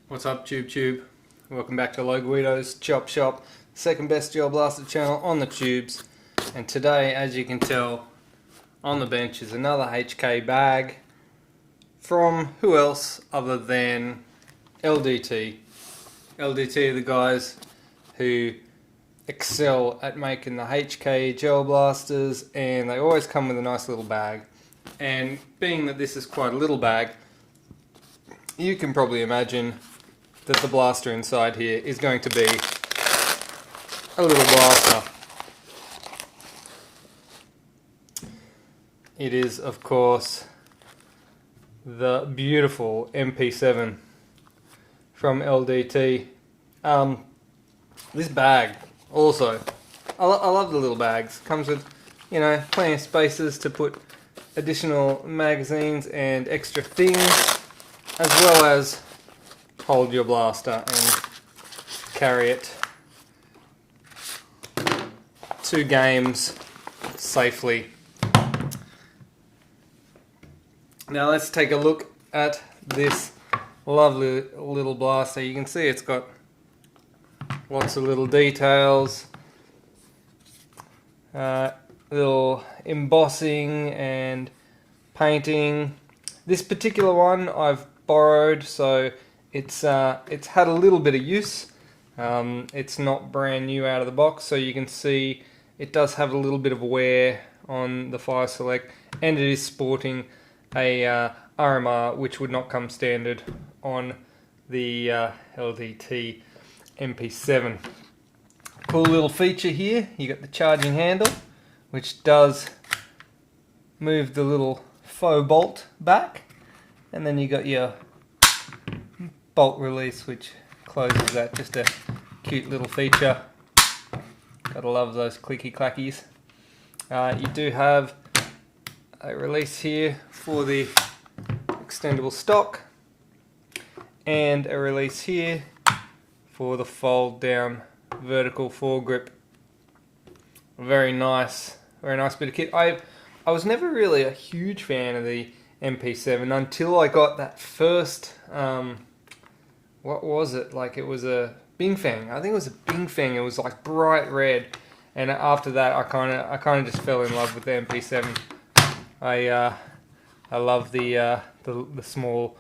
What's up, Tube? Welcome back to Loguito's Chop Shop, second best gel blaster channel on the tubes. And today, as you can tell, on the bench is another HK bag from who else other than LDT. LDT are the guys who excel at making the HK gel blasters, and they always come with a nice little bag. And being that this is quite a little bag, you can probably imagine that the blaster inside here is going to be a little blaster. It is, of course, the beautiful MP7 from LDT. This bag also, I love the little bags. Comes with, you know, plenty of spaces to put additional magazines and extra things, as well as hold your blaster and carry it to games safely. Now let's take a look at this lovely little blaster. You can see it's got lots of little details, little embossing and painting. This particular one I've borrowed, so it's had a little bit of use. It's not brand new out of the box, so you can see it does have a little bit of wear on the fire select, and it is sporting a RMR which would not come standard on the LDT MP7. Cool little feature here, you got the charging handle, which does move the little faux bolt back, and then you got your bolt release which closes that. Just a cute little feature. Gotta love those clicky clackies. You do have a release here for the extendable stock, and a release here for the fold down vertical foregrip. Very nice bit of kit. I was never really a huge fan of the MP7 until I got that first what was it? Like, it was a Bing Fang. I think it was a Bing Fang. It was like bright red, and after that I kind of just fell in love with the MP7. I love the small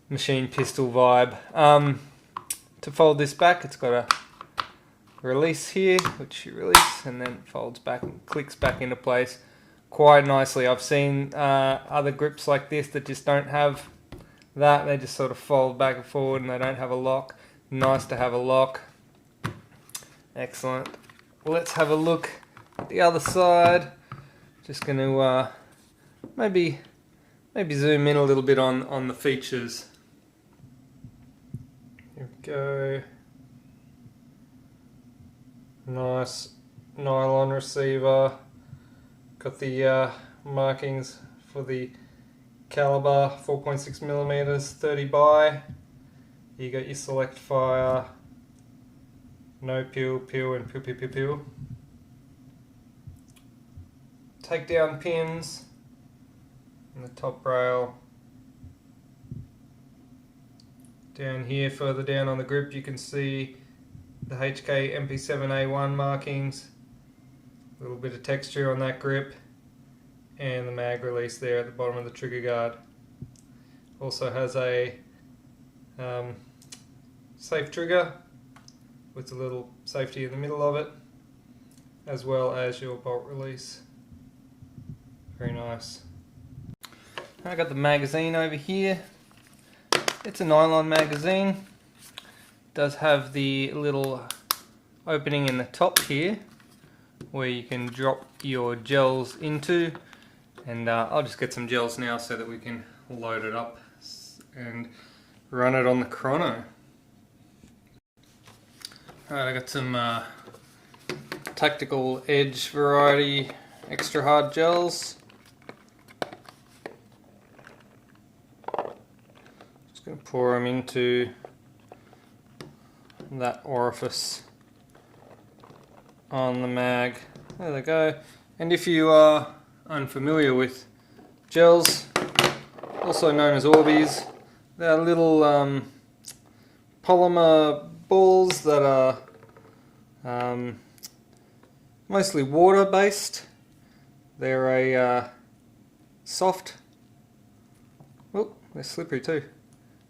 machine pistol vibe. To fold this back, it's got a release here, which you release and then folds back and clicks back into place quite nicely. I've seen other grips like this that just don't have that. They just sort of fold back and forward and they don't have a lock. Nice to have a lock. Excellent. Let's have a look at the other side. Just going to maybe zoom in a little bit on the features. Here we go. Nice nylon receiver. Got the markings for the caliber, 4.6mm, 30 by. You got your select fire, no peel, and peel. Takedown pins in the top rail. Down here, further down on the grip, you can see the HK MP7A1 markings. A little bit of texture on that grip, and the mag release there at the bottom of the trigger guard. Also has a safe trigger with a little safety in the middle of it, as well as your bolt release. Very nice. I got the magazine over here. It's a nylon magazine. It does have the little opening in the top here where you can drop your gels into, and I'll just get some gels now so that we can load it up and run it on the Chrono. Alright, I got some Tactical Edge variety extra hard gels. Just going to pour them into that orifice on the mag. There they go. And if you are unfamiliar with gels, also known as Orbeez, they're little polymer balls that are mostly water based. They're a soft, oh, they're slippery too.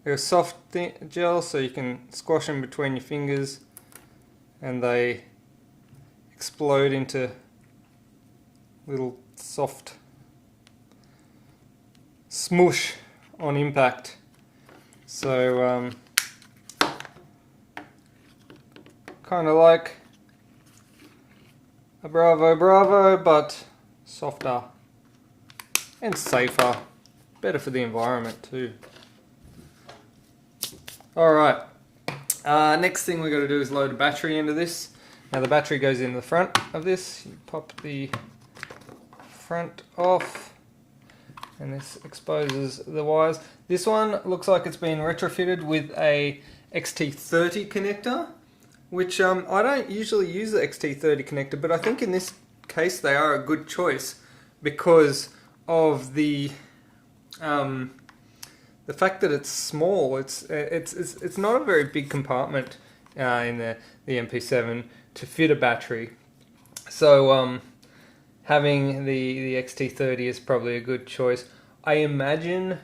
They're a soft gel, so you can squash them between your fingers and they explode into little soft smush on impact. So kind of like a Bravo, but softer and safer. Better for the environment too. Alright, next thing we're going to do is load a battery into this. Now the battery goes in the front of this. You pop the front off and this exposes the wires. This one looks like it's been retrofitted with a XT30 connector, which I don't usually use the XT30 connector, but I think in this case they are a good choice because of the fact that it's small. It's not a very big compartment in the MP7 to fit a battery. So having the XT30 is probably a good choice. I imagine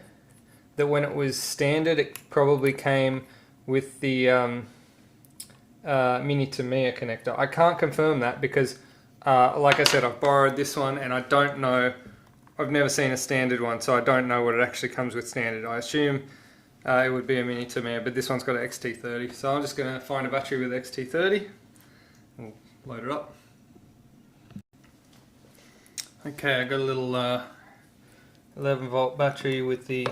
that when it was standard, it probably came with the Mini Tamiya connector. I can't confirm that because, like I said, I've borrowed this one and I don't know. I've never seen a standard one, so I don't know what it actually comes with standard. I assume it would be a Mini Tamiya, but this one's got an XT30. So I'm just going to find a battery with XT30. We'll load it up. Okay, I got a little 11 volt battery with the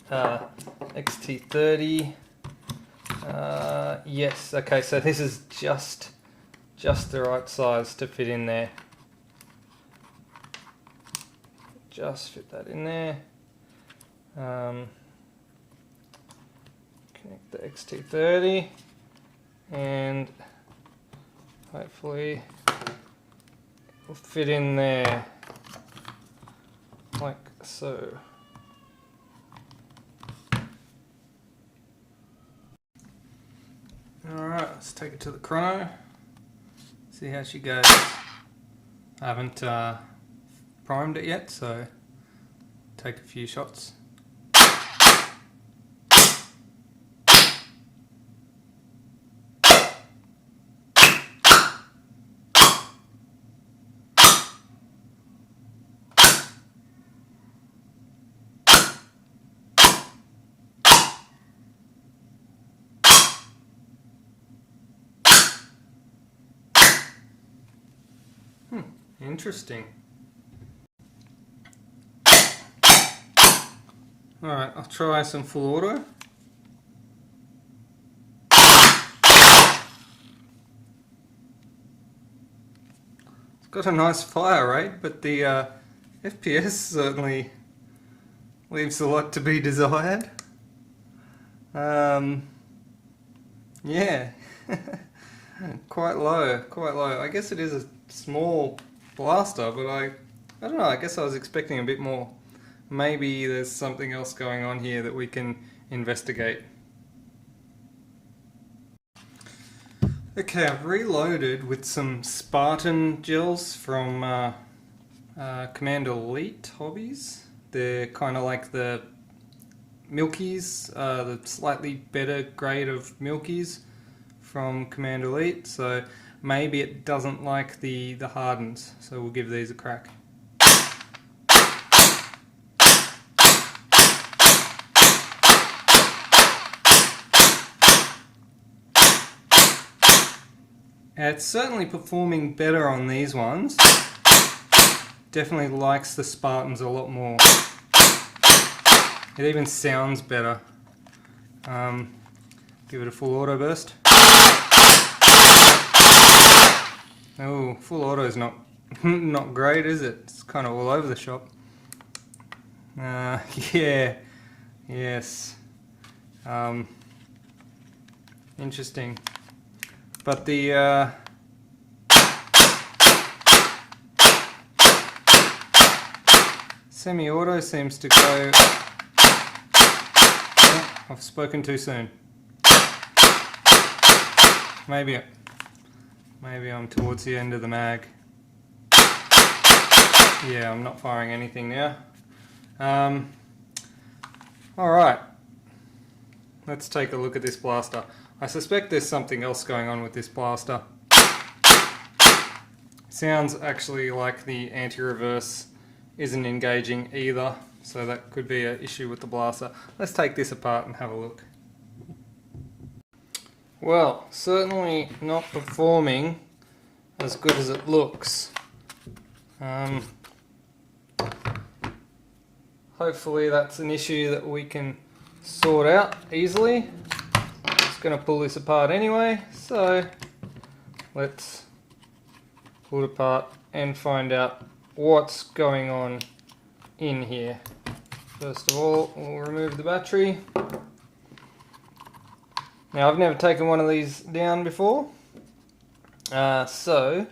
XT30. Yes, okay, so this is just the right size to fit in there. Just fit that in there. Connect the XT30 and hopefully it'll fit in there like so. Alright, let's take it to the Chrono, see how she goes. I haven't primed it yet, so take a few shots. Interesting. Alright, I'll try some full auto. It's got a nice fire rate, but the FPS certainly leaves a lot to be desired. Yeah, quite low, quite low. I guess it is a small blaster, but I don't know, I guess I was expecting a bit more. Maybe there's something else going on here that we can investigate. Okay, I've reloaded with some Spartan gels from Commander Elite Hobbies. They're kind of like the Milkies, the slightly better grade of Milkies from Commander Elite. So maybe it doesn't like the hardens, so we'll give these a crack. It's certainly performing better on these ones. Definitely likes the Spartans a lot more. It even sounds better. Give it a full auto burst. Oh, full auto is not great, is it? It's kind of all over the shop. Yeah, yes. Interesting. But the semi-auto seems to go... Oh, I've spoken too soon. maybe I'm towards the end of the mag. Yeah, I'm not firing anything now. Alright, let's take a look at this blaster. I suspect there's something else going on with this blaster. Sounds actually like the anti-reverse isn't engaging either, so that could be an issue with the blaster. Let's take this apart and have a look. Well, certainly not performing as good as it looks. Hopefully that's an issue that we can sort out easily. I'm just going to pull this apart anyway, so let's pull it apart and find out what's going on in here. First of all, we'll remove the battery. Now, I've never taken one of these down before, so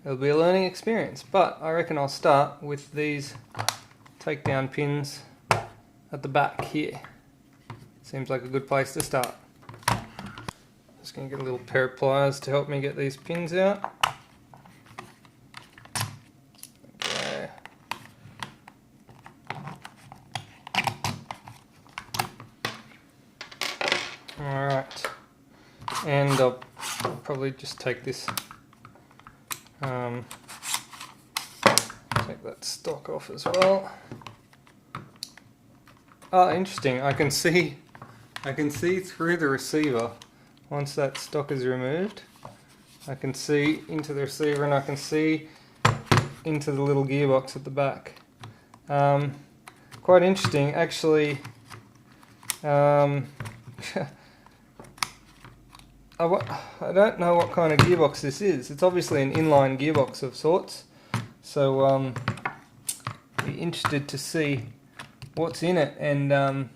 it'll be a learning experience, but I reckon I'll start with these takedown pins at the back here. Seems like a good place to start. Just going to get a little pair of pliers to help me get these pins out. Okay. Alright, and I'll probably just take this, take that stock off as well. Ah, interesting. I can see through the receiver once that stock is removed. I can see into the receiver and I can see into the little gearbox at the back. Quite interesting, actually. I don't know what kind of gearbox this is. It's obviously an inline gearbox of sorts, so be interested to see what's in it and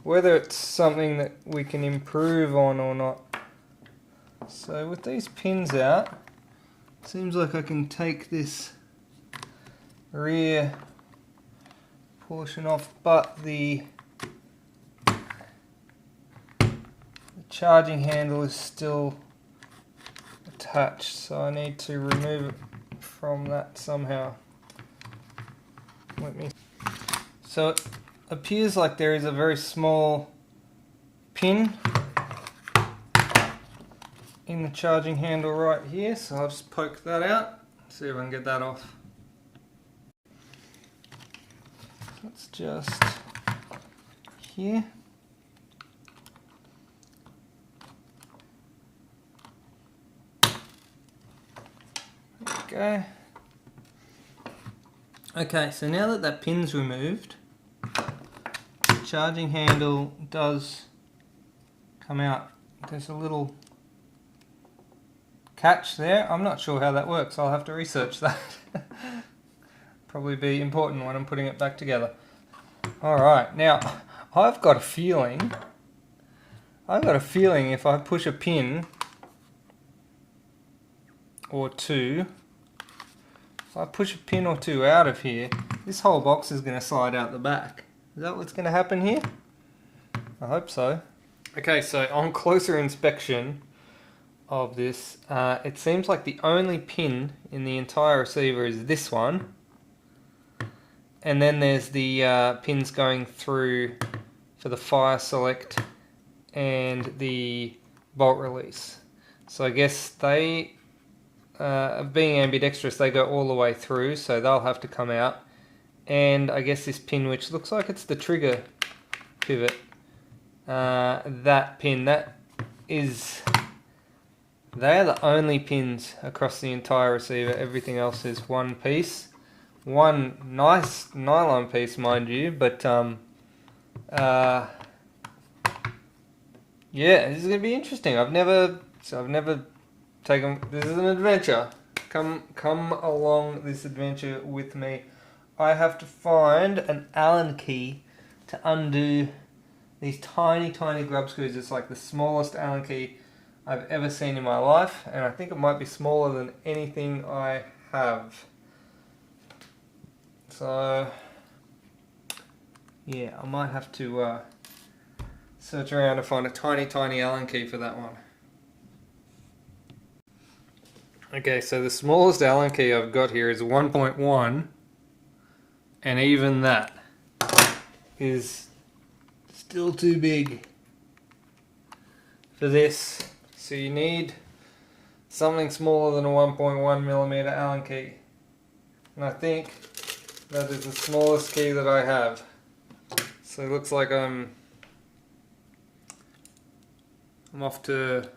whether it's something that we can improve on or not. So with these pins out, it seems like I can take this rear portion off, but the charging handle is still attached, so I need to remove it from that somehow. So it appears like there is a very small pin in the charging handle right here, so I'll just poke that out, see if I can get that off. Let's just here. Go. Okay, so now that that pin's removed, the charging handle does come out. There's a little catch there. I'm not sure how that works. I'll have to research that. Probably be important when I'm putting it back together. Alright, now I've got a feeling if I push a pin or two, if I push a pin or two out of here, this whole box is going to slide out the back. Is that what's going to happen here? I hope so. Okay, so on closer inspection of this, it seems like the only pin in the entire receiver is this one. And then there's the pins going through for the fire select and the bolt release. So I guess they, being ambidextrous, they go all the way through, so they'll have to come out. And I guess this pin, which looks like it's the trigger pivot, that pin, they're the only pins across the entire receiver. Everything else is one piece. One nice nylon piece, mind you, but yeah, this is going to be interesting. I've never taken, this is an adventure. Come along this adventure with me. I have to find an Allen key to undo these tiny grub screws. It's like the smallest Allen key I've ever seen in my life, and I think it might be smaller than anything I have. So yeah, I might have to search around to find a tiny Allen key for that one. Okay, so the smallest Allen key I've got here is 1.1, and even that is still too big for this. So you need something smaller than a 1.1mm Allen key. And I think that is the smallest key that I have. So it looks like I'm off to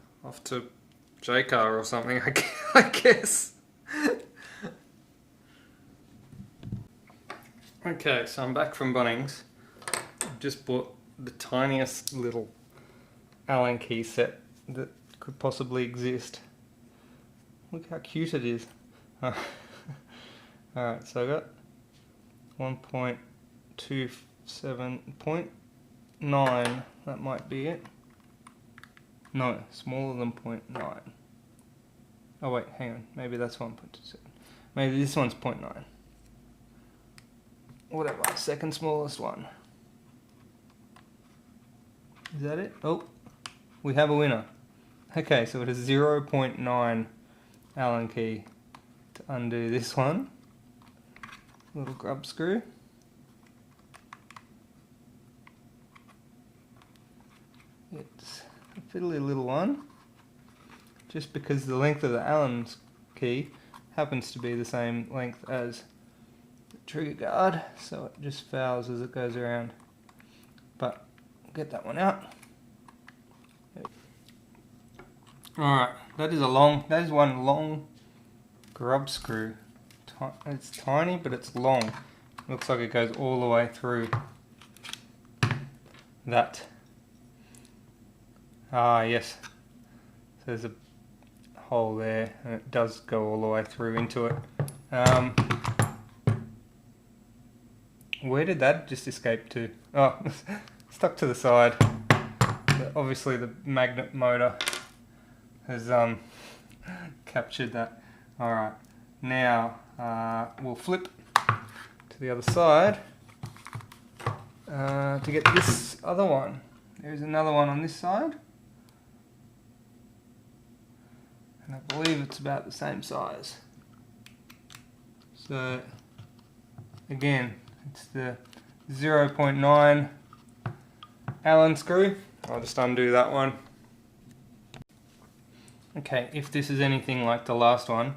J-Car or something, I guess. Okay, so I'm back from Bunnings. I've just bought the tiniest little Allen key set that could possibly exist. Look how cute it is. Alright, so I got 1.27.9, that might be it. No, smaller than 0.9. Oh wait, hang on, maybe that's 1.27. Maybe this one's 0.9. Whatever, second smallest one. Is that it? Oh, we have a winner. Okay, so it is 0.9 Allen key to undo this one. Little grub screw. It's a fiddly little one, just because the length of the Allen key happens to be the same length as the trigger guard, so it just fouls as it goes around. But get that one out. Alright, that is one long grub screw. It's tiny, but it's long. Looks like it goes all the way through that. Ah, yes. So there's a hole there, and it does go all the way through into it. Where did that just escape to? Oh, stuck to the side. Obviously the magnet motor has captured that. Alright, now we'll flip to the other side to get this other one. There's another one on this side, and I believe it's about the same size. So again, it's the 0.9 Allen screw. I'll just undo that one. Okay, if this is anything like the last one,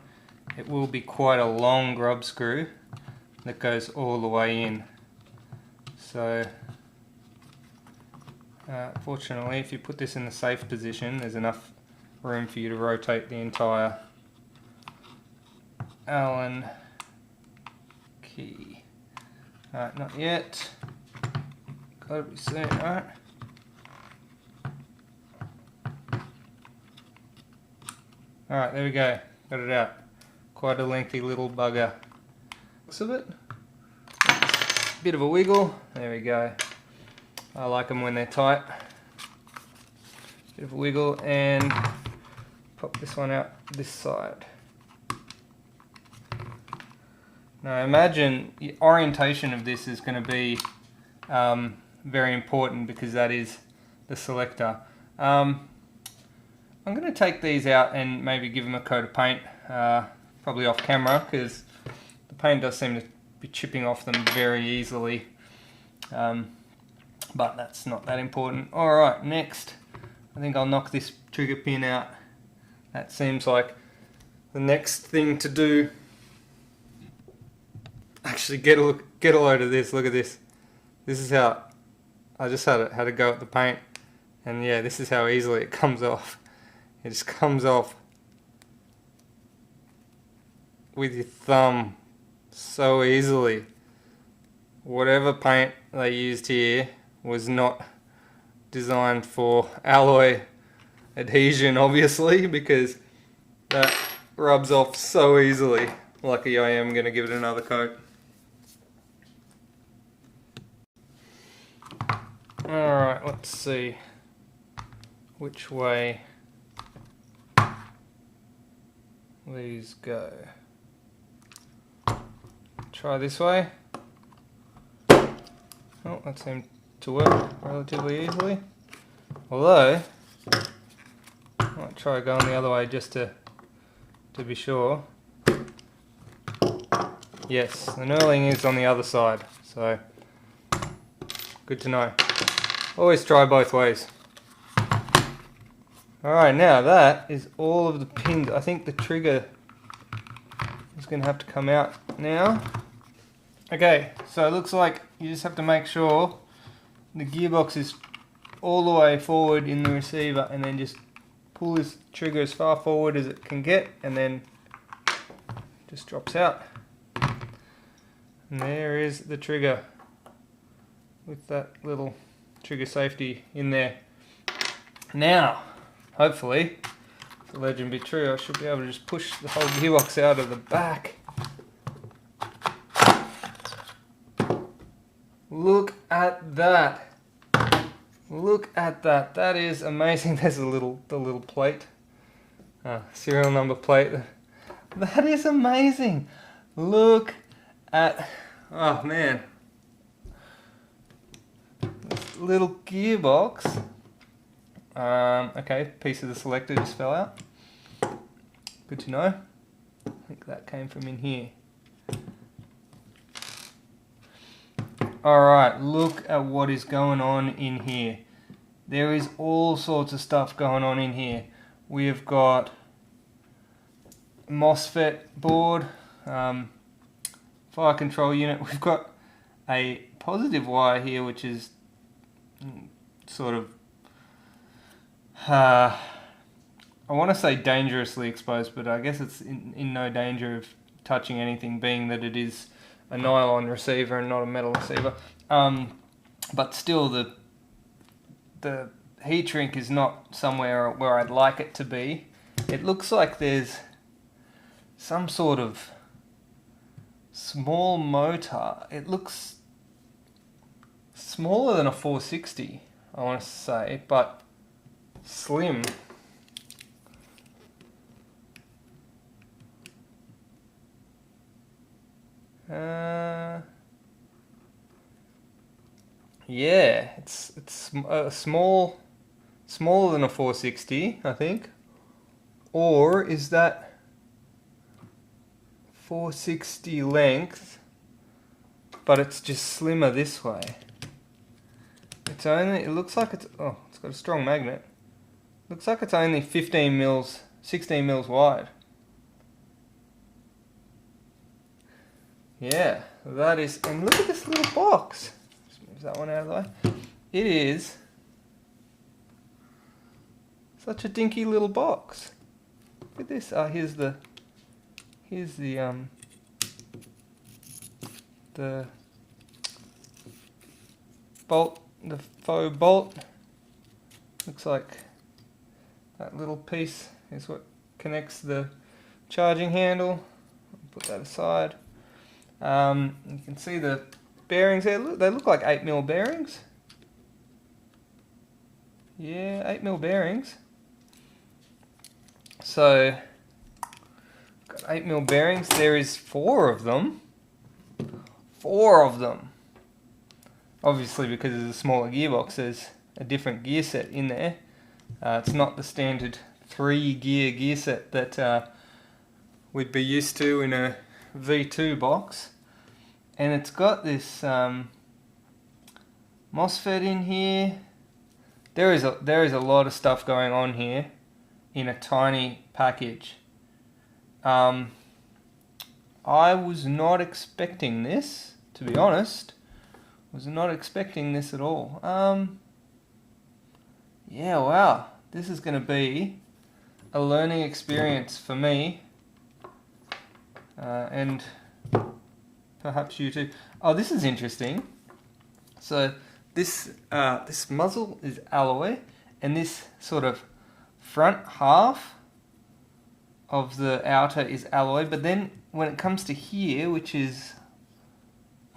it will be quite a long grub screw that goes all the way in. So fortunately, if you put this in the safe position, there's enough room for you to rotate the entire Allen key. Alright, not yet. Gotta be soon, alright. Alright, there we go. Got it out. Quite a lengthy little bugger. Looks of it. Bit of a wiggle. There we go. I like them when they're tight. Bit of a wiggle, and pop this one out this side. Now I imagine the orientation of this is going to be very important, because that is the selector. I'm going to take these out and maybe give them a coat of paint, probably off camera, because the paint does seem to be chipping off them very easily, but that's not that important. Alright, next I think I'll knock this trigger pin out. That seems like the next thing to do. Actually, get a load of this. Look at this. This is how I just had to go at the paint, and yeah, this is how easily it comes off. It just comes off with your thumb so easily. Whatever paint they used here was not designed for alloy adhesion, obviously, because that rubs off so easily. Lucky I am going to give it another coat. Alright, let's see which way these go. Try this way. Oh, that seemed to work relatively easily. Although, I might try going the other way just to be sure. Yes, the knurling is on the other side, so good to know. Always try both ways. Alright, now that is all of the pins. I think the trigger is going to have to come out now. Okay, so it looks like you just have to make sure the gearbox is all the way forward in the receiver, and then just pull this trigger as far forward as it can get, and then just drops out. And there is the trigger with that little trigger safety in there. Now, hopefully, if the legend be true, I should be able to just push the whole gearbox out of the back. Look at that. Look at that. That is amazing. There's the little plate. Serial number plate. That is amazing. Look at, oh man. This little gearbox. Okay, piece of the selector just fell out. Good to know. I think that came from in here. Alright, look at what is going on in here. There is all sorts of stuff going on in here. We have got MOSFET board, fire control unit. We've got a positive wire here, which is sort of, I want to say dangerously exposed, but I guess it's in no danger of touching anything, being that it is a nylon receiver and not a metal receiver. But still, the heat shrink is not somewhere where I'd like it to be. It looks like there's some sort of small motor. It looks smaller than a 460, I want to say, but slim. Yeah, it's smaller than a 460, I think. Or is that 460 length, but it's just slimmer this way? It's only, it looks like it's, oh, it's got a strong magnet. Looks like it's only 15 mils, 16 mils wide. Yeah, that is, and look at this little box. Just move that one out of the way. It is such a dinky little box. Look at this. Here's the bolt, the faux bolt. Looks like that little piece is what connects the charging handle. Put that aside. You can see the bearings there. They look like 8mm bearings. Yeah, 8mm bearings. So, got 8mm bearings. There is 4 of them. 4 of them. Obviously, because it's a smaller gearbox, there's a different gear set in there. It's not the standard 3-gear set that we'd be used to in a V2 box. And it's got this MOSFET in here. There is a lot of stuff going on here in a tiny package. I was not expecting this, to be honest. Was not expecting this at all. Yeah, wow. This is going to be a learning experience for me. And perhaps you too. Oh, this is interesting. So this muzzle is alloy, and this sort of front half of the outer is alloy. But then when it comes to here, which is it's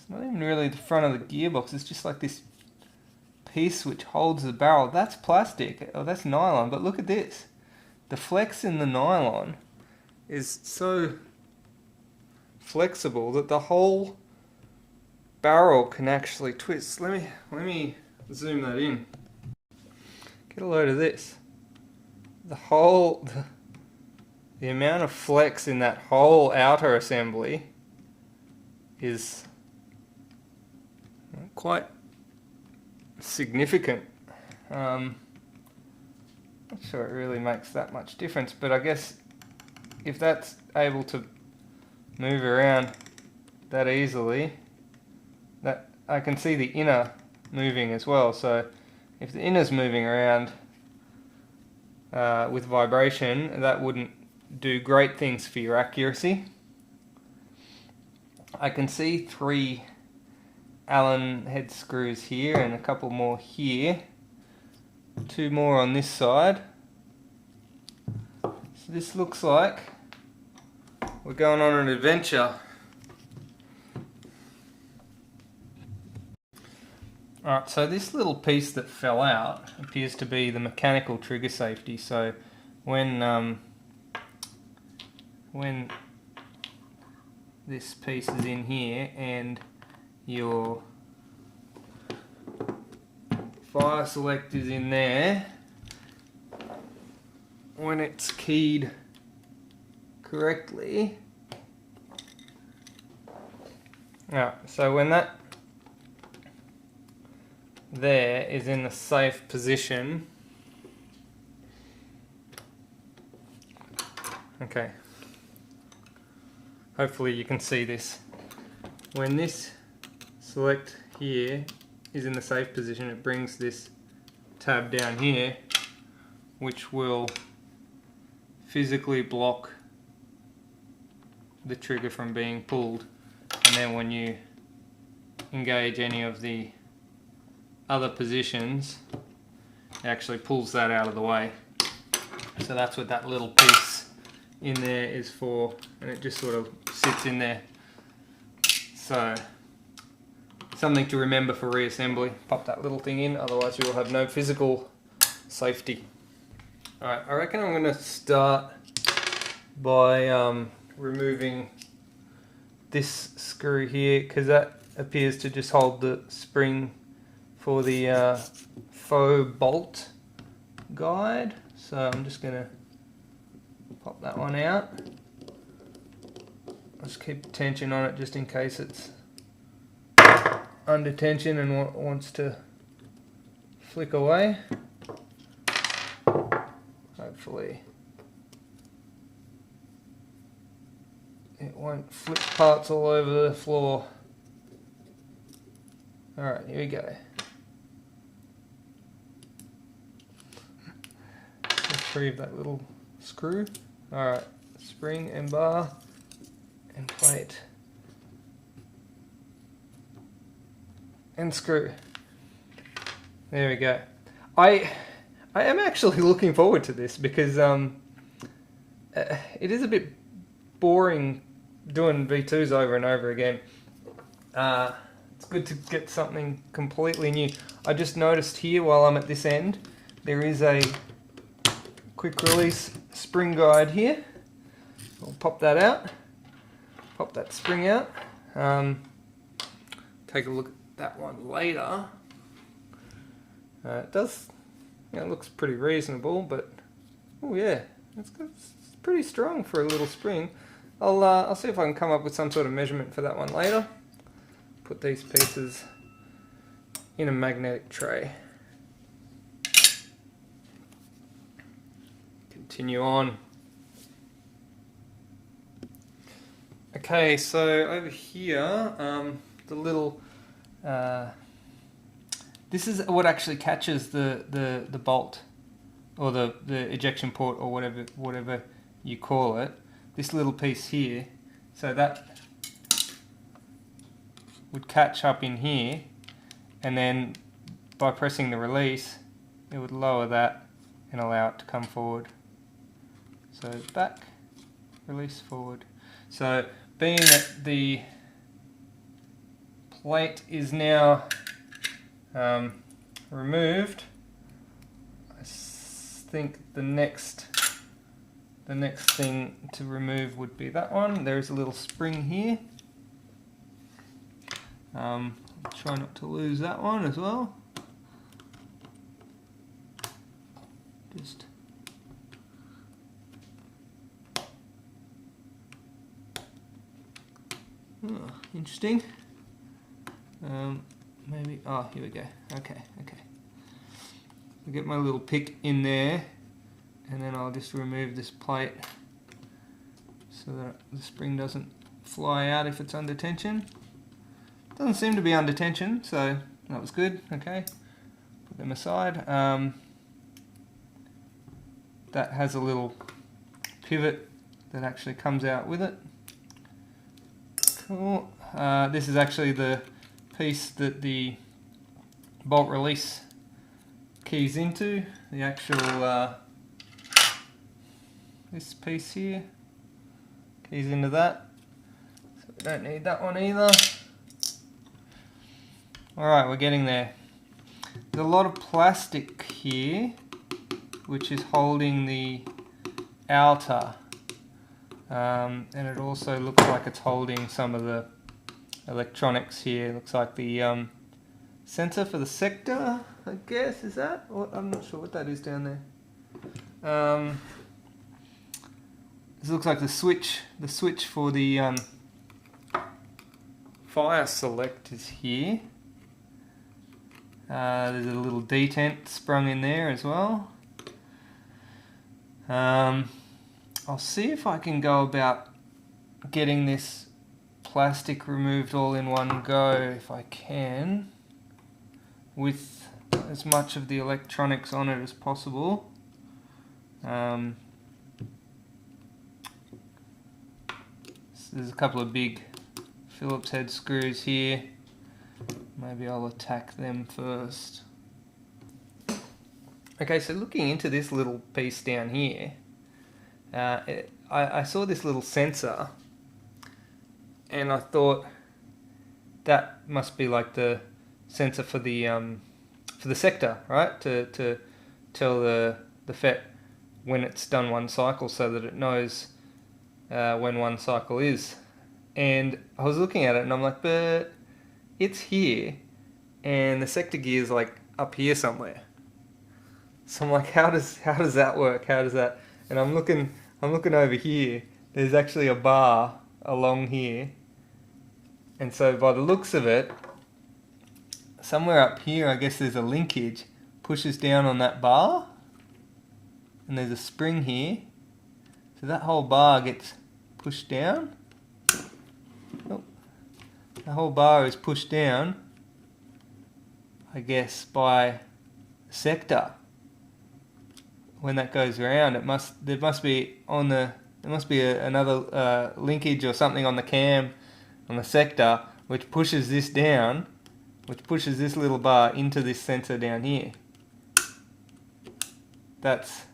not even really the front of the gearbox. It's just like this piece which holds the barrel. That's plastic. Oh, that's nylon. But look at this. The flex in the nylon is so flexible that the whole barrel can actually twist. Let me zoom that in. Get a load of this. The amount of flex in that whole outer assembly is quite significant. Not sure it really makes that much difference, but I guess if that's able to move around that easily, that I can see the inner moving as well. So if the inner's moving around with vibration, that wouldn't do great things for your accuracy. I can see 3 Allen head screws here and a couple more here. 2 more on this side. So this looks like we're going on an adventure. Alright, so this little piece that fell out appears to be the mechanical trigger safety. So when this piece is in here and your fire select is in there, when it's keyed correctly, so when that there is in the safe position, okay, hopefully you can see this. When this select here is in the safe position, it brings this tab down here, which will physically block the trigger from being pulled, and then when you engage any of the other positions, it actually pulls that out of the way. So that's what that little piece in there is for, and it just sort of sits in there. So something to remember for reassembly. Pop that little thing in, otherwise you will have no physical safety. Alright, I reckon I'm going to start by removing this screw here, because that appears to just hold the spring for the faux bolt guide. So I'm just going to pop that one out. Just keep tension on it just in case it's under tension and wants to flick away. Hopefully it won't flip parts all over the floor. Alright, here we go. Retrieve that little screw. Alright, spring and bar and plate and screw. There we go. I am actually looking forward to this because it is a bit boring doing V2s over and over again. It's good to get something completely new. I just noticed here while I'm at this end, there is a quick release spring guide here. I'll pop that out. Pop that spring out. Take a look at that one later. It does, it looks pretty reasonable, but oh yeah, it's pretty strong for a little spring. I'll see if I can come up with some sort of measurement for that one later. Put these pieces in a magnetic tray. Continue on. Okay, so over here, the little this is what actually catches the bolt, or the ejection port, or whatever you call it. This little piece here, so that would catch up in here, and then by pressing the release, it would lower that and allow it to come forward. So back, release, forward. So being that the plate is now removed, I think the next thing to remove would be that one. There's a little spring here. Try not to lose that one as well. Just interesting. Maybe, oh, here we go. Okay. I'll get my little pick in there, and then I'll just remove this plate so that the spring doesn't fly out if it's under tension. Doesn't seem to be under tension, so that was good. Okay, put them aside. That has a little pivot that actually comes out with it. Cool. This is actually the piece that the bolt release keys into. The actual this piece here keys into that. So we don't need that one either. Alright, we're getting there. There's a lot of plastic here which is holding the outer, and it also looks like it's holding some of the electronics here. Looks like the sensor for the sector, I guess. Is that? I'm not sure what that is down there. This looks like the switch for the fire select is here. There's a little detent sprung in there as well. I'll see if I can go about getting this plastic removed all in one go, if I can, with as much of the electronics on it as possible. There's a couple of big Phillips head screws here. Maybe I'll attack them first. Okay, so looking into this little piece down here, I saw this little sensor, and I thought that must be like the sensor for the sector, right? To tell the FET when it's done one cycle, so that it knows when one cycle is. And I was looking at it, and I'm like, but it's here, and the sector gear is like up here somewhere. So I'm like, how does that work? How does that? And I'm looking over here. There's actually a bar along here, and so by the looks of it, somewhere up here, I guess there's a linkage, pushes down on that bar, and there's a spring here. So that whole bar gets pushed down. Oh, the whole bar is pushed down, I guess, by sector. When that goes around, there must be another linkage or something on the cam, on the sector, which pushes this down, which pushes this little bar into this sensor down here. That's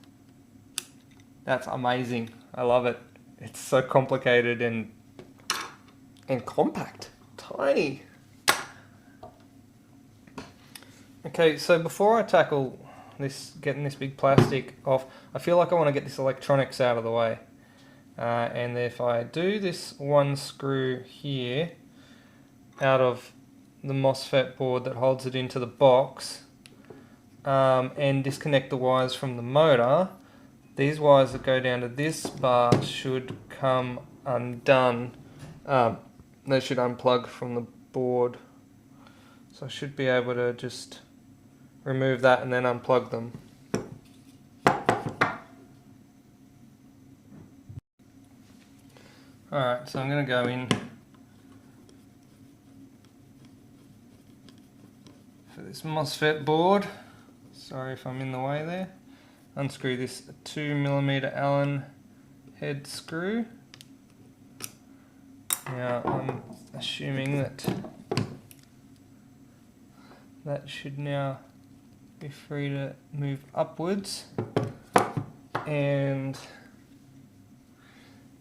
amazing. I love it. It's so complicated and compact, tiny. Okay, so before I tackle getting this big plastic off, I feel like I want to get this electronics out of the way. And if I do this one screw here out of the MOSFET board that holds it into the box, and disconnect the wires from the motor, these wires that go down to this bar should come undone. They should unplug from the board. So I should be able to just remove that and then unplug them. Alright, so I'm going to go in for this MOSFET board. Sorry if I'm in the way there. Unscrew this 2mm Allen head screw. Now I'm assuming that should now be free to move upwards, and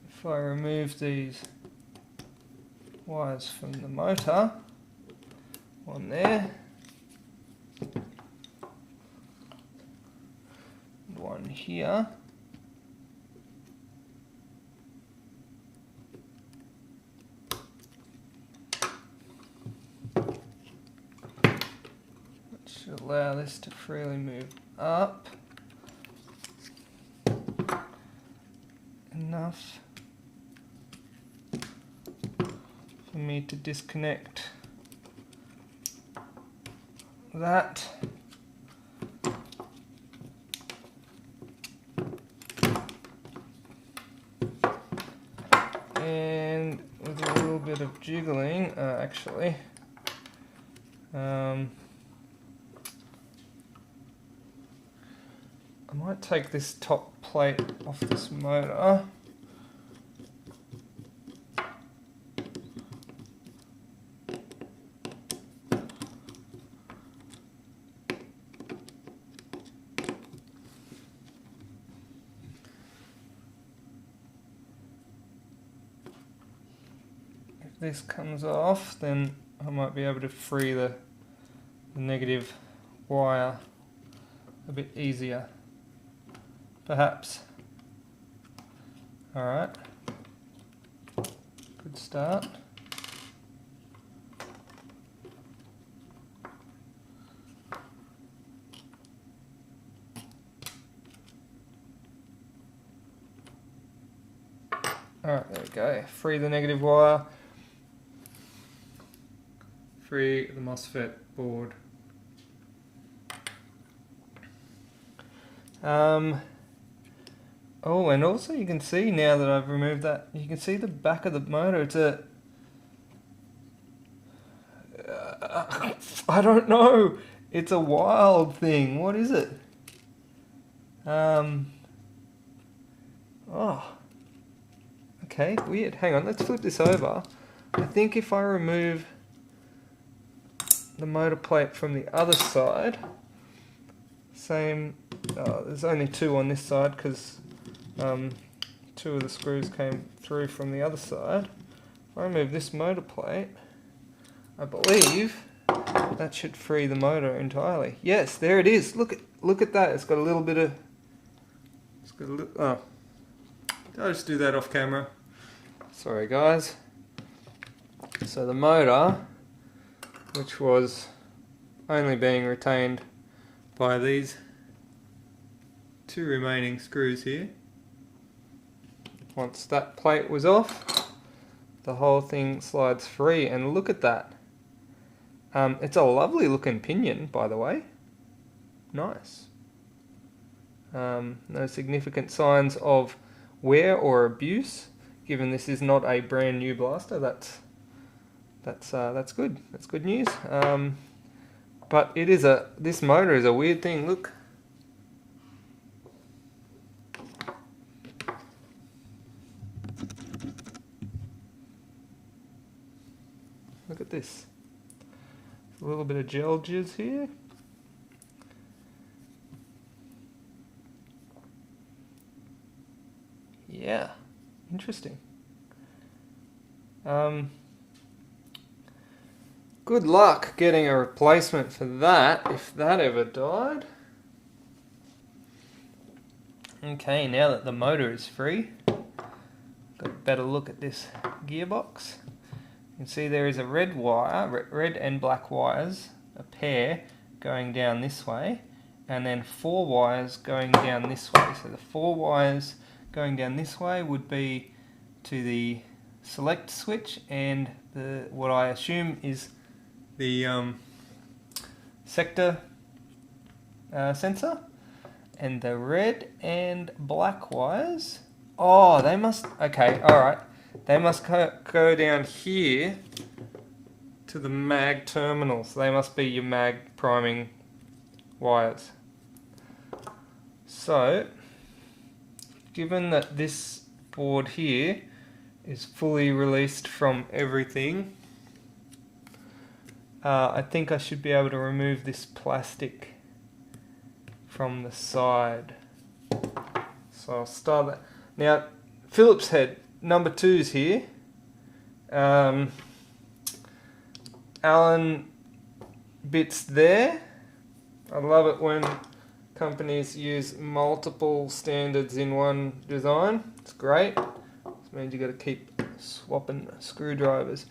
if I remove these wires from the motor, one there, one here, should allow this to freely move up enough for me to disconnect that. And with a little bit of jiggling, actually, I might take this top plate off this motor. If this comes off, then I might be able to free the negative wire a bit easier, perhaps. Alright, good start. Alright, there we go. Free the negative wire. Free the MOSFET board. Oh, and also you can see now that I've removed that, you can see the back of the motor. It's a... I don't know. It's a wild thing. What is it? Oh. Okay, weird. Hang on, let's flip this over. I think if I remove the motor plate from the other side, same, there's only two on this side because two of the screws came through from the other side. If I remove this motor plate, I believe that should free the motor entirely. Yes, there it is. Look at that. It's got a little bit of... It's got a little... Oh. Did I just do that off camera? Sorry guys. So the motor, which was only being retained by these two remaining screws here, once that plate was off, the whole thing slides free, and look at that. It's a lovely looking pinion, by the way. Nice. No significant signs of wear or abuse, given this is not a brand new blaster. That's good. That's good news. But it is this motor is a weird thing. Look. Look at this. A little bit of gel jizz here. Yeah, interesting. Good luck getting a replacement for that, if that ever died. Okay, now that the motor is free, got a better look at this gearbox. You can see there is a red wire, red and black wires, a pair going down this way, and then 4 wires going down this way. So the 4 wires going down this way would be to the select switch and the what I assume is the sector sensor, and the red and black wires, oh, they must, okay, alright, they must go down here to the mag terminal, so they must be your mag priming wires. So given that this board here is fully released from everything, I think I should be able to remove this plastic from the side. So I'll start that. Now, Phillips head number 2's here. Allen bits there. I love it when companies use multiple standards in one design. It's great. This means you got to keep swapping screwdrivers.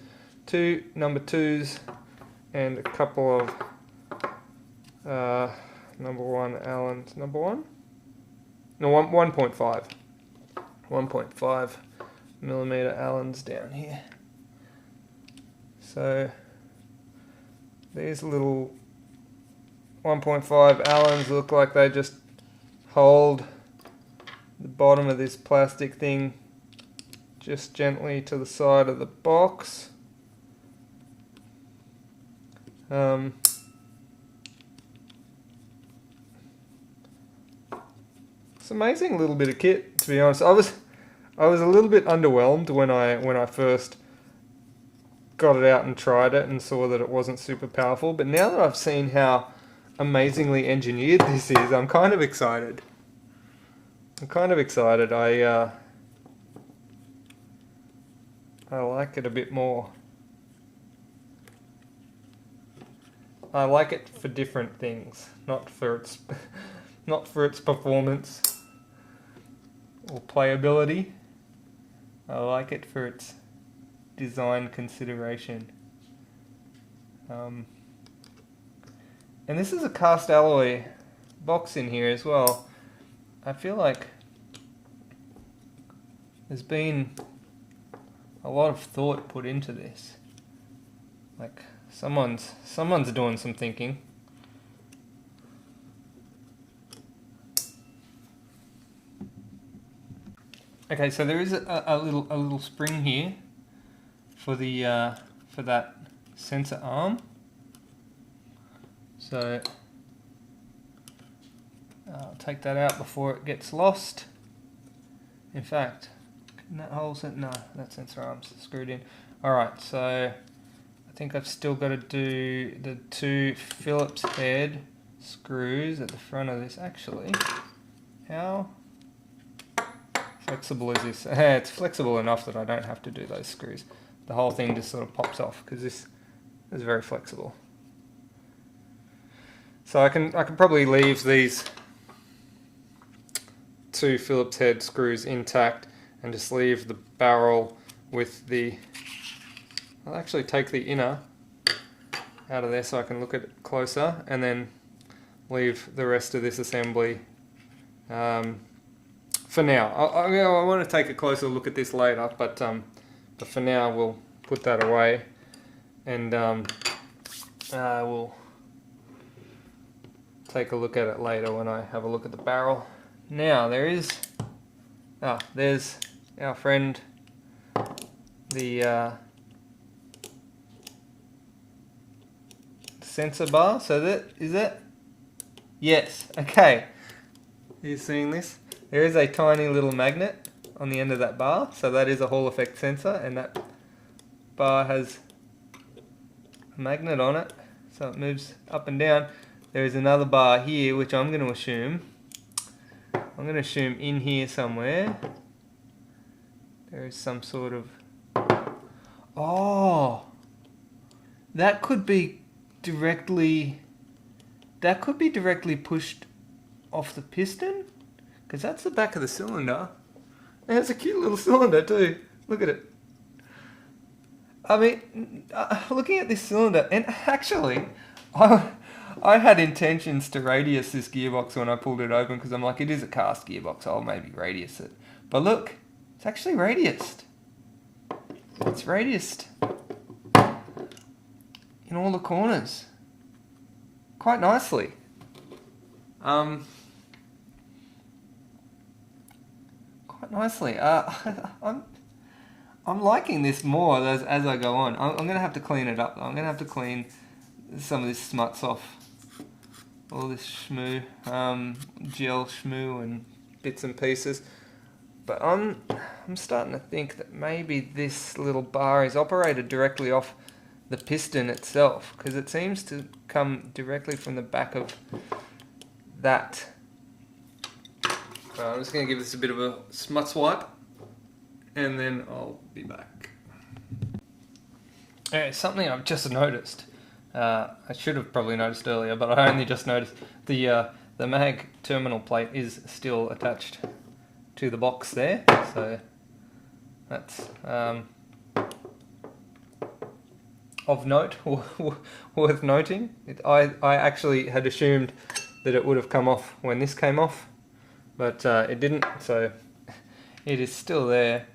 2 number 2's and a couple of 1 Allen's, number 1? No, 1.5. 1.5 millimeter Allen's down here. So these little 1.5 Allens look like they just hold the bottom of this plastic thing just gently to the side of the box. It's an amazing little bit of kit, to be honest. I was a little bit underwhelmed when I first got it out and tried it and saw that it wasn't super powerful, but now that I've seen how amazingly engineered this is, I'm kind of excited. I like it a bit more. I like it for different things, not for its performance or playability. I like it for its design consideration. And this is a cast alloy box in here as well. I feel like there's been a lot of thought put into this. Like someone's doing some thinking. Okay, so there is a little spring here for the for that sensor arm. So I'll take that out before it gets lost. In fact, can that hole set? No, that sensor arm's screwed in. Alright, so I think I've still got to do the 2 Phillips head screws at the front of this. Actually, how flexible is this? It's flexible enough that I don't have to do those screws. The whole thing just sort of pops off because this is very flexible. So I can probably leave these 2 Phillips head screws intact and just leave the barrel with the... I'll actually take the inner out of there so I can look at it closer, and then leave the rest of this assembly for now. I want to take a closer look at this later, but for now we'll put that away, and we'll take a look at it later when I have a look at the barrel. Now there's our friend, the sensor bar. So is that? Yes. Okay. You seeing this? There is a tiny little magnet on the end of that bar, so that is a Hall effect sensor, and that bar has a magnet on it, so it moves up and down. There is another bar here, which I'm going to assume in here somewhere there is some sort of... Oh, that could be directly pushed off the piston, because that's the back of the cylinder. And it's a cute little cylinder too. Look at it. I mean, looking at this cylinder, and actually, I had intentions to radius this gearbox when I pulled it open, because I'm like, it is a cast gearbox, I'll maybe radius it. But look, it's actually radiused. It's radiused in all the corners quite nicely. Quite nicely. I'm liking this more as I go on. I'm going to have to clean it up though. I'm going to have to clean some of this smuts off. All this shmoo, gel shmoo and bits and pieces. But I'm starting to think that maybe this little bar is operated directly off the piston itself, because it seems to come directly from the back of that. So I'm just going to give this a bit of a smut swipe, and then I'll be back. Okay, something I've just noticed. I should have probably noticed earlier, but I only just noticed the mag terminal plate is still attached to the box there, so that's of note, worth noting. I actually had assumed that it would have come off when this came off, but it didn't, so it is still there,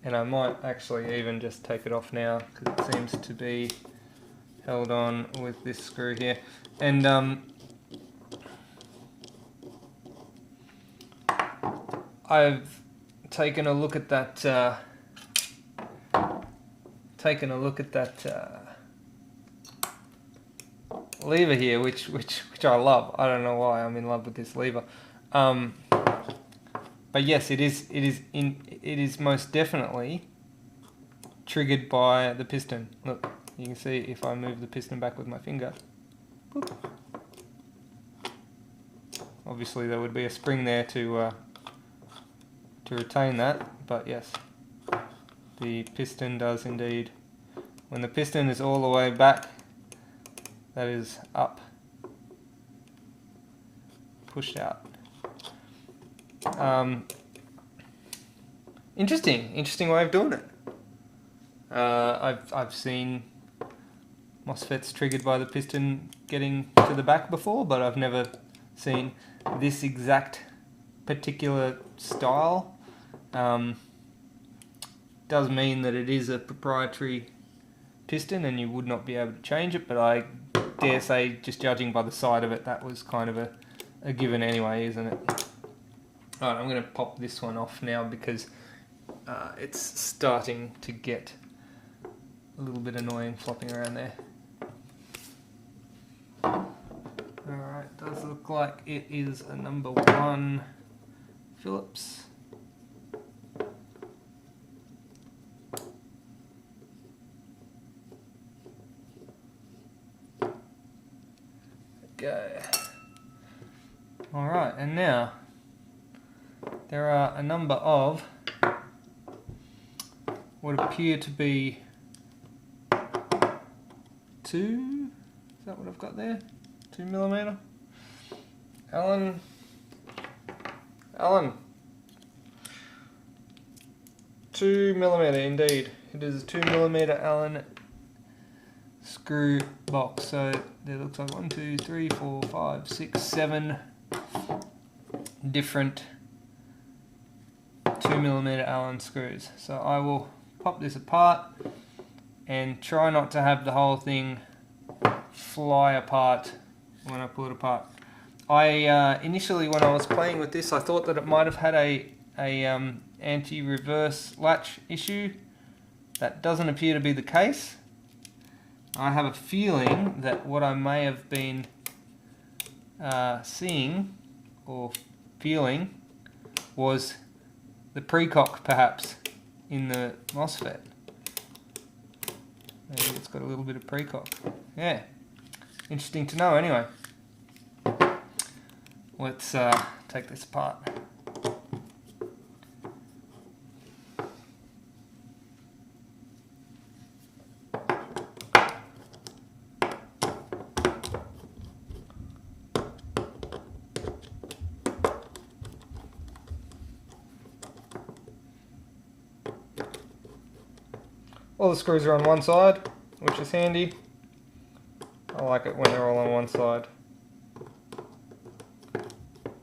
and I might actually even just take it off now because it seems to be held on with this screw here. And I've taken a look at that lever here, which I love. I don't know why I'm in love with this lever. But yes, it is most definitely triggered by the piston. Look, you can see if I move the piston back with my finger. Boop. Obviously, there would be a spring there to retain that, but yes, the piston does indeed. When the piston is all the way back, that is up, pushed out. Interesting way of doing it. I've seen MOSFETs triggered by the piston getting to the back before, but I've never seen this exact particular style. Does mean that it is a proprietary piston and you would not be able to change it, but I dare say, just judging by the side of it, that was kind of a given anyway, isn't it? Alright, I'm going to pop this one off now because it's starting to get a little bit annoying flopping around there. Alright, does look like it is a number 1 Phillips. Go. Alright, and now there are a number of what appear to be 2, is that what I've got there? 2mm? Allen, 2mm indeed. It is a 2mm Allen screw box. So there looks like 1, 2, 3, 4, 5, 6, 7 different 2mm Allen screws. So I will pop this apart and try not to have the whole thing fly apart when I pull it apart. I initially, when I was playing with this, I thought that it might have had a anti-reverse latch issue. That doesn't appear to be the case. I have a feeling that what I may have been seeing or feeling was the precock perhaps in the MOSFET. Maybe it's got a little bit of precock. Yeah, interesting to know anyway. Let's take this apart. All the screws are on one side, which is handy. I like it when they're all on one side.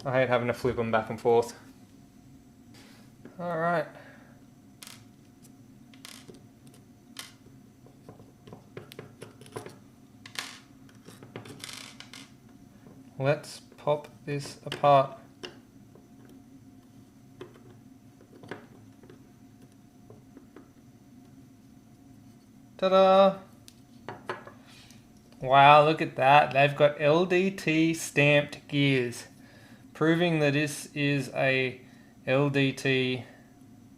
I hate having to flip them back and forth. Alright. Let's pop this apart. Ta-da! Wow, look at that. They've got LDT stamped gears, proving that this is a LDT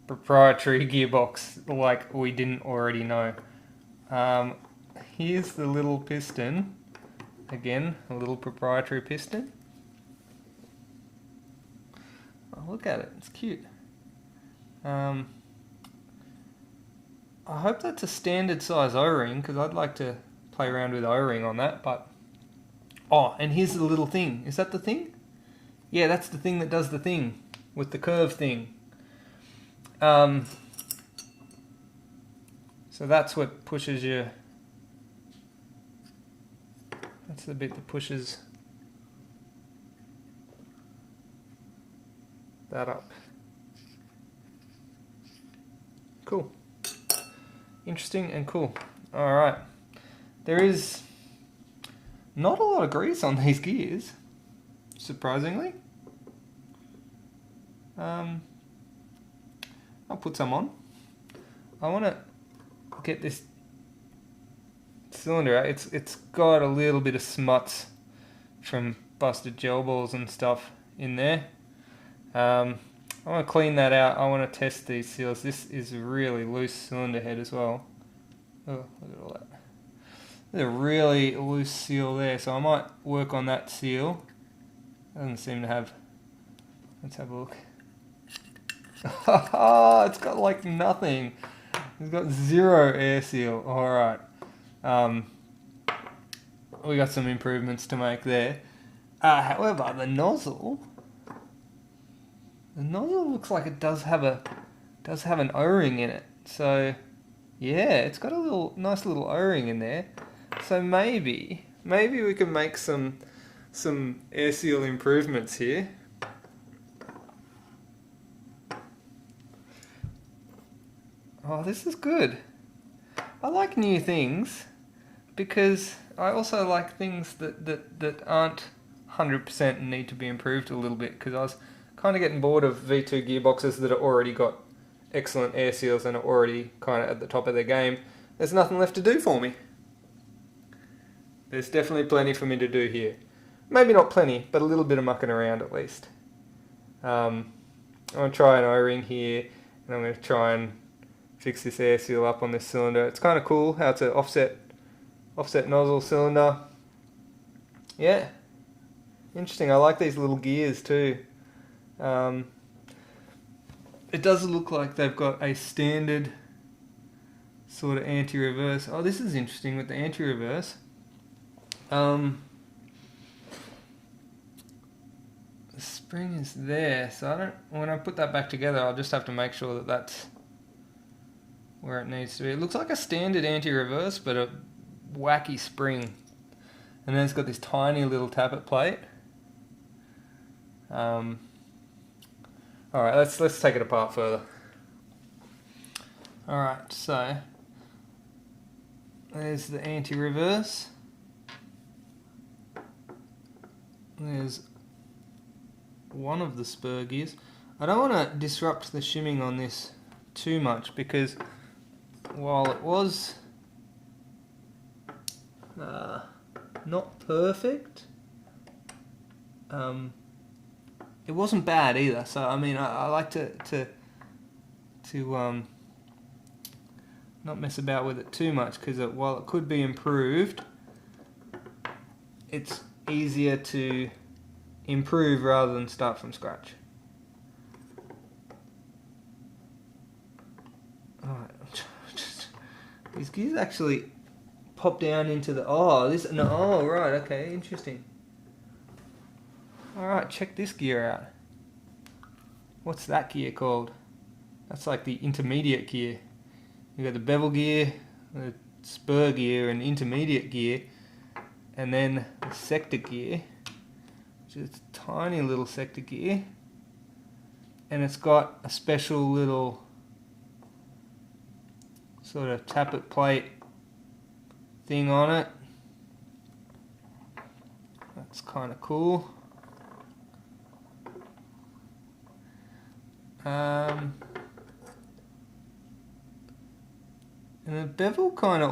proprietary gearbox, like we didn't already know. Here's the little piston. Again, a little proprietary piston. Oh, look at it, it's cute. I hope that's a standard size O-ring, because I'd like to play around with O-ring on that, but... Oh, and here's the little thing. Is that the thing? Yeah, that's the thing that does the thing, with the curve thing. So that's what pushes you... That's the bit that pushes that up. Cool. Interesting and cool. Alright. There is not a lot of grease on these gears, surprisingly. I'll put some on. I want to get this cylinder out. It's got a little bit of smuts from busted gel balls and stuff in there. I want to clean that out. I want to test these seals. This is a really loose cylinder head as well. Oh, look at all that. There's a really loose seal there, so I might work on that seal. Doesn't seem to have... Let's have a look. It's got like nothing. It's got zero air seal. Alright. We got some improvements to make there. However, the nozzle looks like it does have an O-ring in it. So yeah, it's got a nice little O-ring in there. So maybe we can make some air seal improvements here. Oh, this is good. I like new things because I also like things that aren't 100% and need to be improved a little bit, because I was kind of getting bored of V2 gearboxes that have already got excellent air seals and are already kind of at the top of their game. There's nothing left to do for me. There's definitely plenty for me to do here. Maybe not plenty, but a little bit of mucking around at least. I'm going to try an O-ring here, and I'm going to try and fix this air seal up on this cylinder. It's kind of cool how it's an offset nozzle cylinder. Yeah, interesting. I like these little gears too. It does look like they've got a standard sort of anti-reverse. Oh, this is interesting with the anti-reverse. The spring is there, so when I put that back together, I'll just have to make sure that that's where it needs to be. It looks like a standard anti-reverse, but a wacky spring. And then it's got this tiny little tappet plate. Alright, let's take it apart further. Alright, so there's the anti-reverse. There's one of the spur gears. I don't want to disrupt the shimming on this too much, because while it was not perfect, it wasn't bad either. So I mean, I like to not mess about with it too much, because while it could be improved, it's easier to improve rather than start from scratch. Alright, these gears actually pop down into the... Oh, right, okay, interesting. Alright, check this gear out. What's that gear called? That's like the intermediate gear. You got the bevel gear, the spur gear, and intermediate gear, and then the sector gear, which is a tiny little sector gear, and it's got a special little sort of tappet plate thing on it. That's kind of cool. And the bevel kind of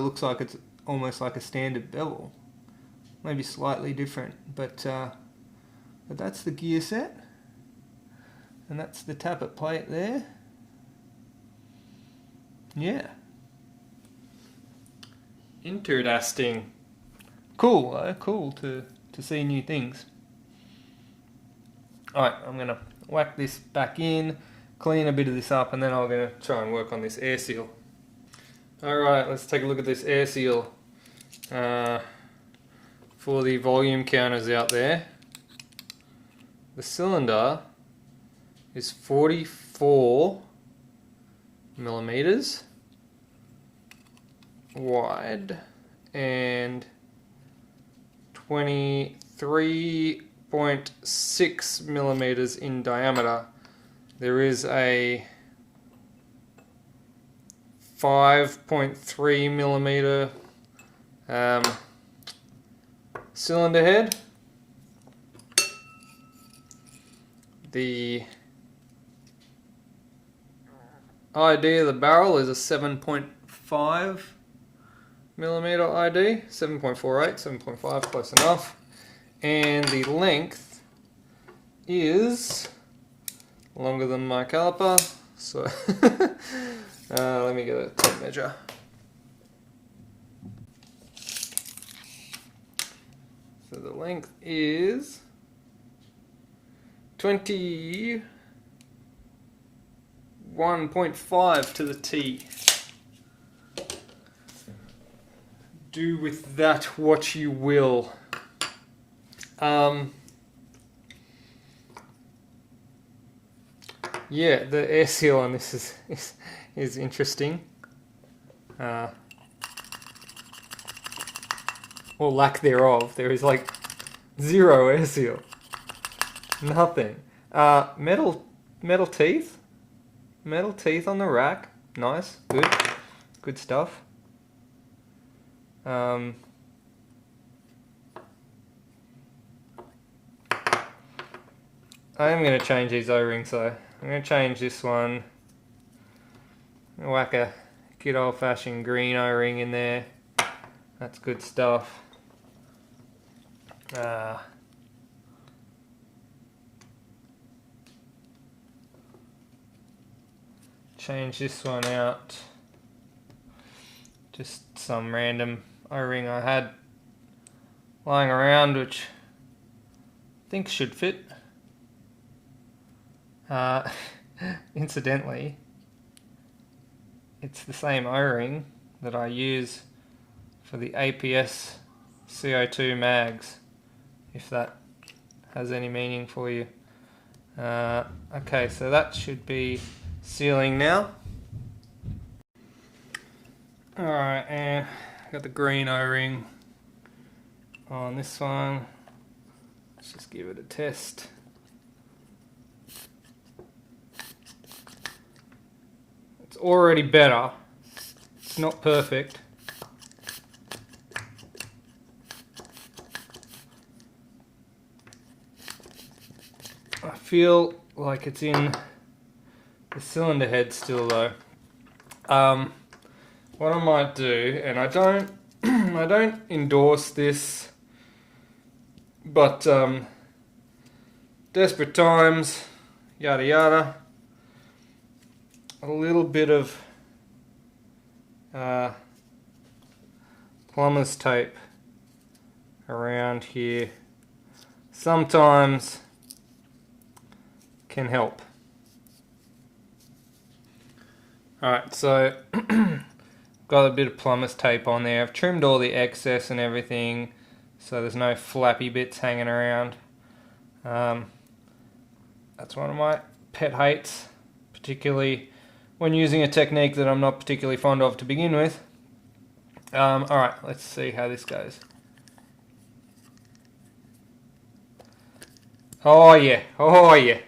looks like it's almost like a standard bevel, maybe slightly different, but that's the gear set, and that's the tappet plate there. Yeah, interesting. Cool, cool to see new things. Alright, I'm gonna whack this back in, clean a bit of this up, and then I'm gonna try and work on this air seal. Alright, let's take a look at this air seal for the volume counters out there. The cylinder is 44 millimeters wide and 23 0.6 millimeters in diameter. There is a 5.3 millimeter cylinder head. The ID of the barrel is a 7.5 millimeter ID, 7.48, 7.5, close enough. And the length is longer than my caliper, so let me get a tape measure. So the length is 21.5 to the T. Do with that what you will. Yeah, the air seal on this is interesting. Or lack thereof. There is like zero air seal. Nothing. Metal teeth. Metal teeth on the rack. Nice. Good. Good stuff. I am going to change these O-rings though. I'm going to change this one. Whack a good old-fashioned green O-ring in there. That's good stuff. Change this one out. Just some random O-ring I had lying around, which I think should fit. Incidentally, it's the same O-ring that I use for the APS CO2 mags, if that has any meaning for you. Okay, so that should be sealing now. Alright, and got the green O-ring on this one. Let's just give it a test. It's already better. It's not perfect. I feel like it's in the cylinder head still though. What I might do, and I don't I don't endorse this, but desperate times, yada yada. A little bit of plumber's tape around here sometimes can help. Alright, so got a bit of plumber's tape on there. I've trimmed all the excess and everything, so there's no flappy bits hanging around. That's one of my pet hates, particularly when using a technique that I'm not particularly fond of to begin with. Alright, let's see how this goes. Oh yeah, oh yeah.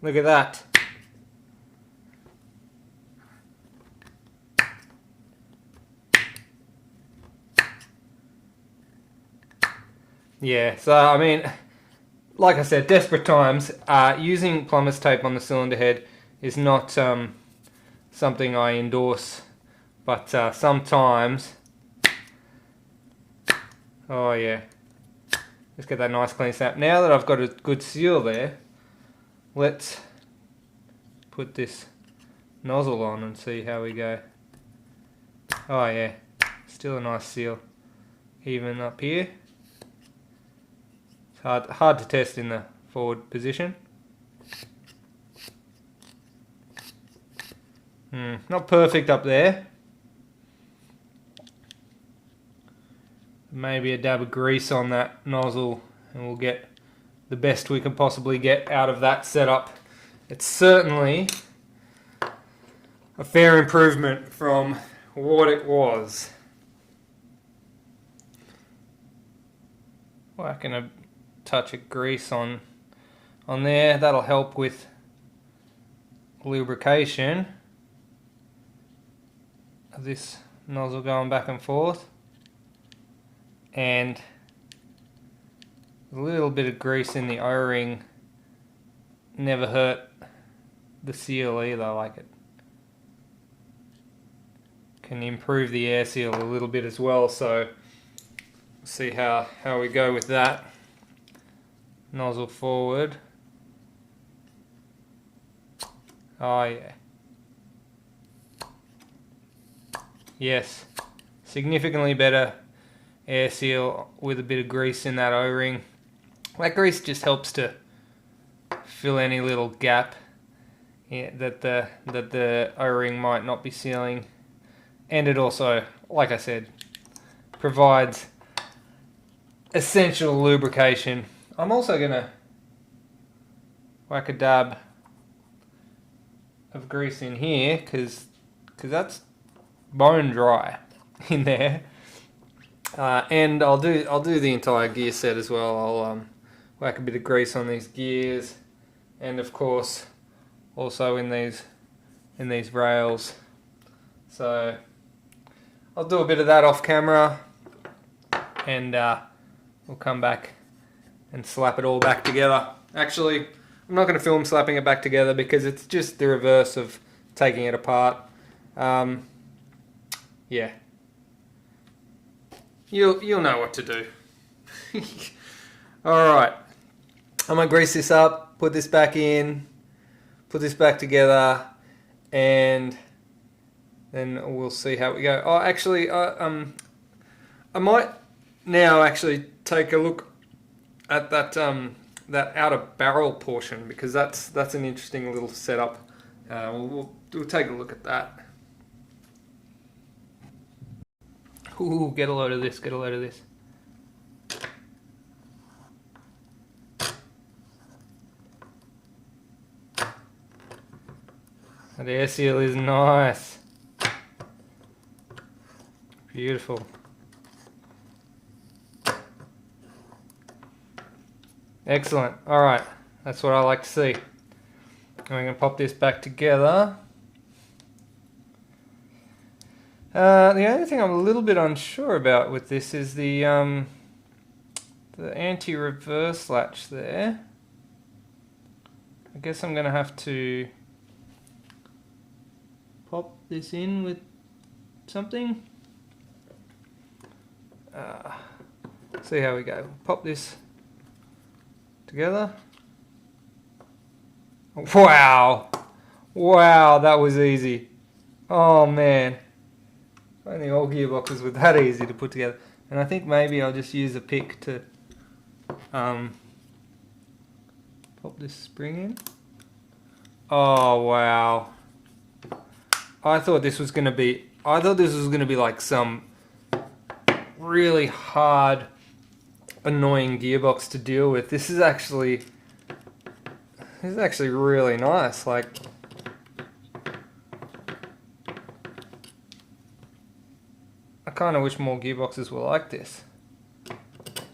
Look at that. Yeah, so I mean, like I said, desperate times. Using plumber's tape on the cylinder head is not something I endorse, but sometimes. Oh yeah, let's get that nice clean snap. Now that I've got a good seal there, let's put this nozzle on and see how we go. Oh yeah, still a nice seal, even up here. It's hard to test in the forward position. Not perfect up there. Maybe a dab of grease on that nozzle and we'll get the best we can possibly get out of that setup. It's certainly a fair improvement from what it was. whacking a touch of grease on there. That'll help with lubrication of this nozzle going back and forth, and a little bit of grease in the O-ring never hurt the seal either. Like, it can improve the air seal a little bit as well, so see how we go with that. Nozzle forward. Oh yeah. Yes, significantly better air seal with a bit of grease in that O-ring. That grease just helps to fill any little gap that the O-ring might not be sealing, and it also, like I said, provides essential lubrication. I'm also gonna whack a dab of grease in here because that's bone dry in there, and I'll do the entire gear set as well. I'll whack a bit of grease on these gears, and of course also in these rails. So I'll do a bit of that off camera, and we'll come back and slap it all back together. Actually, I'm not going to film slapping it back together because it's just the reverse of taking it apart. Yeah, you'll know what to do. Alright, I'm going to grease this up, put this back in, put this back together, and then we'll see how we go. Oh, actually, I might now actually take a look at that outer barrel portion, because that's an interesting little setup. We'll take a look at that. Ooh, get a load of this, get a load of this. That air seal is nice. Beautiful. Excellent. Alright, that's what I like to see. I'm going to pop this back together. The only thing I'm a little bit unsure about with this is the anti-reverse latch there. I guess I'm going to have to pop this in with something. See how we go. Pop this together. Wow! Wow, that was easy. Oh man. If only all gearboxes were that easy to put together. And I think maybe I'll just use a pick to pop this spring in. Oh wow. I thought this was gonna be like some really hard, annoying gearbox to deal with. This is actually really nice. Like, I kind of wish more gearboxes were like this.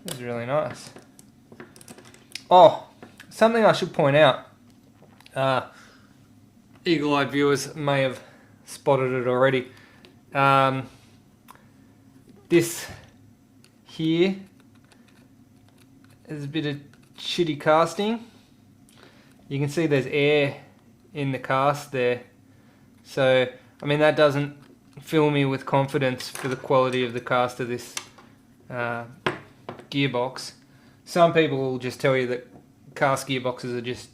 This is really nice. Oh, something I should point out. Eagle-eyed viewers may have spotted it already. This here is a bit of shitty casting. You can see there's air in the cast there. So, I mean, that doesn't fill me with confidence for the quality of the cast of this gearbox. Some people will just tell you that cast gearboxes are just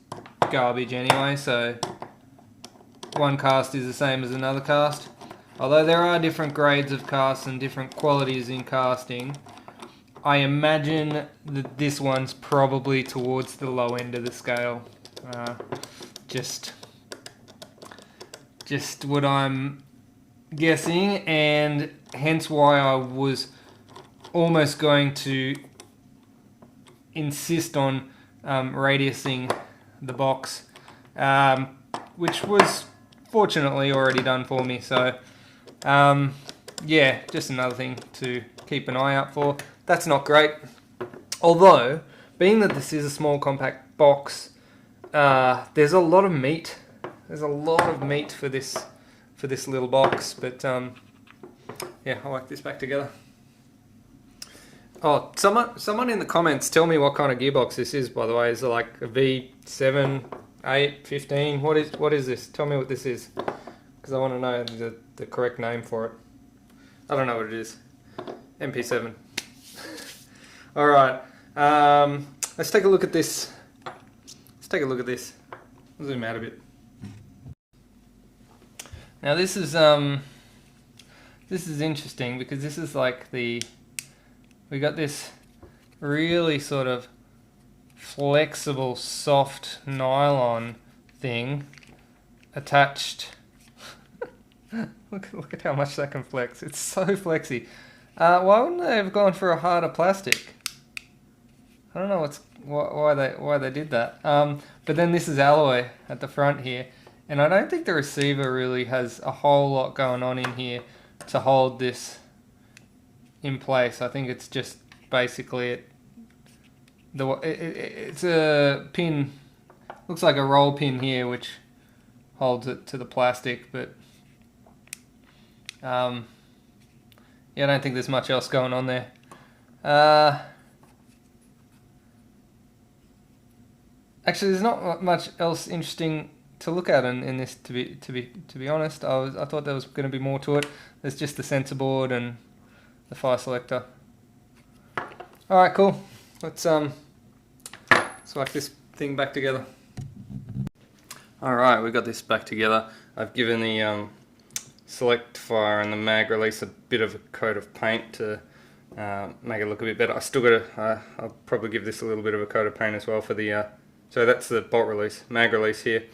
garbage anyway, so one cast is the same as another cast. Although there are different grades of casts and different qualities in casting, I imagine that this one's probably towards the low end of the scale. Just what I'm guessing, and hence why I was almost going to insist on radiusing the box, which was fortunately already done for me. So yeah, just another thing to keep an eye out for. That's not great. Although, being that this is a small compact box, there's a lot of meat. There's a lot of meat for this little box, but yeah, I like this back together. Oh, someone in the comments tell me what kind of gearbox this is, by the way. Is it like a V7, 8, 15? What is this? Tell me what this is, because I want to know the correct name for it. I don't know what it is. MP7. Alright, let's take a look at this. Let's take a look at this. I'll zoom out a bit. Now this is interesting, because this is like we got this really sort of flexible, soft nylon thing attached. Look at how much that can flex. It's so flexy. Why wouldn't they have gone for a harder plastic? I don't know why they did that. But then this is alloy at the front here, and I don't think the receiver really has a whole lot going on in here to hold this in place. I think it's just basically it's a pin, looks like a roll pin here, which holds it to the plastic, but yeah, I don't think there's much else going on there. Actually, there's not much else interesting to look at in this. To be honest, I thought there was going to be more to it. There's just the sensor board and the fire selector. All right, cool. Let's whack this thing back together. All right, we got this back together. I've given the select fire and the mag release a bit of a coat of paint to make it look a bit better. I still got to. I'll probably give this a little bit of a coat of paint as well for the. So that's the bolt release, mag release here.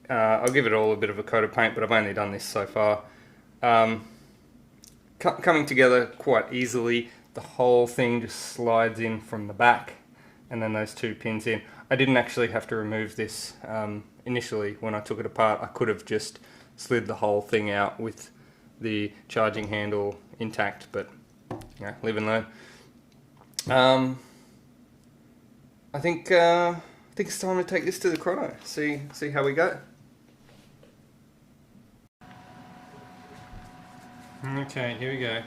I'll give it all a bit of a coat of paint, but I've only done this so far. Coming together quite easily. The whole thing just slides in from the back, and then those two pins in. I didn't actually have to remove this initially when I took it apart. I could have just slid the whole thing out with the charging handle intact, but you know, live and learn. I think it's time to take this to the Chrono. See how we go. Okay, here we go.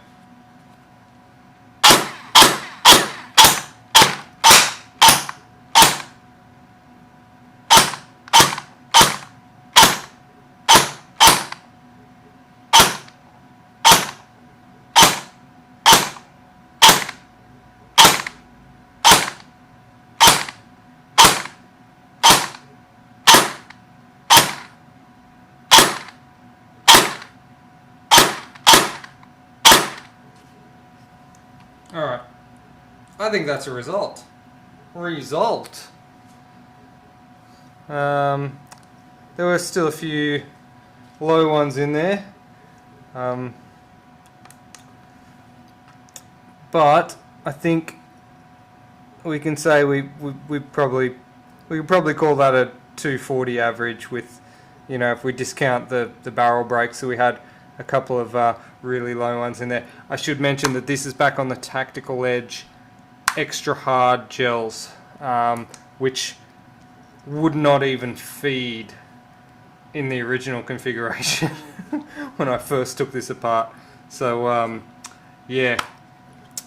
Alright, I think that's a result. There were still a few low ones in there, but I think we can say we could probably call that a 240 average with, you know, if we discount the barrel brakes. So we had a couple of really low ones in there. I should mention that this is back on the Tactical Edge extra hard gels, which would not even feed in the original configuration when I first took this apart. So yeah,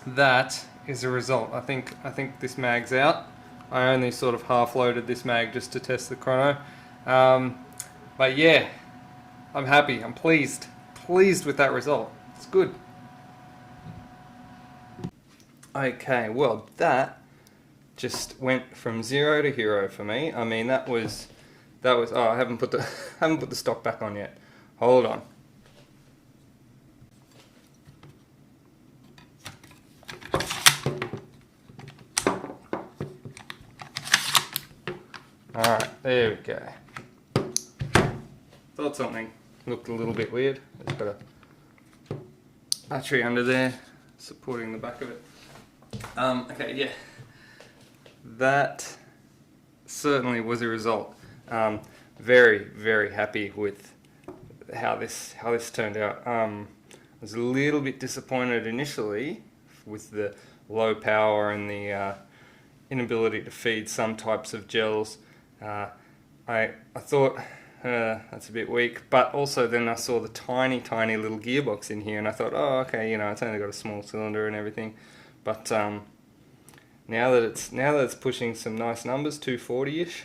that is a result. I think this mag's out. I only sort of half loaded this mag just to test the Chrono, but yeah, I'm happy. I'm pleased with that result. It's good. Okay, well that just went from 0 to hero for me. I mean, that was oh, I haven't put the stock back on yet. Hold on. Alright, there we go. Thought something looked a little bit weird. There's got a battery under there supporting the back of it. Okay, yeah. That certainly was a result. Very, very happy with how this turned out. I was a little bit disappointed initially with the low power and the inability to feed some types of gels. I thought that's a bit weak, but also then I saw the tiny little gearbox in here, and I thought, oh, okay, you know, it's only got a small cylinder and everything. But now that it's pushing some nice numbers, 240-ish,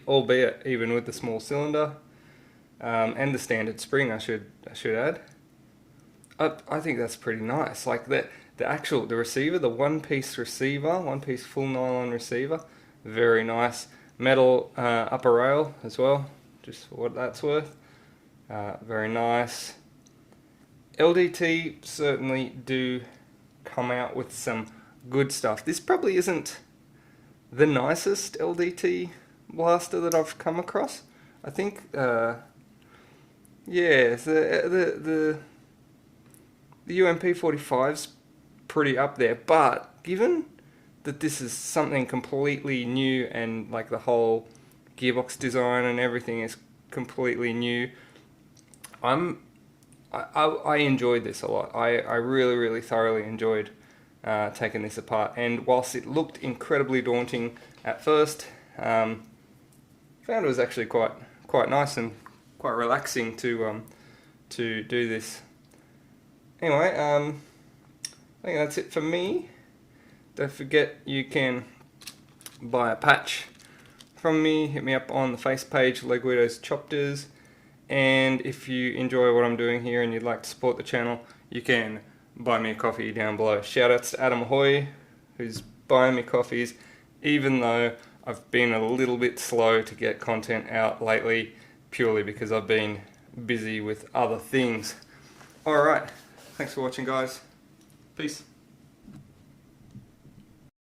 albeit even with the small cylinder and the standard spring, I should add. I think that's pretty nice. Like the receiver, the one-piece receiver, one-piece full nylon receiver, very nice. Metal upper rail as well, just for what that's worth. Very nice. LDT certainly do come out with some good stuff. This probably isn't the nicest LDT blaster that I've come across. I think, yeah, the UMP45's pretty up there, but given that this is something completely new, and like the whole gearbox design and everything is completely new, I enjoyed this a lot. I really thoroughly enjoyed taking this apart, and whilst it looked incredibly daunting at first, found it was actually quite nice and quite relaxing to do this. Anyway, I think that's it for me. Don't forget, you can buy a patch from me. Hit me up on the face page, Leguido's Chopters. And if you enjoy what I'm doing here and you'd like to support the channel, you can buy me a coffee down below. Shout outs to Adam Hoy, who's buying me coffees, even though I've been a little bit slow to get content out lately, purely because I've been busy with other things. Alright, thanks for watching, guys. Peace.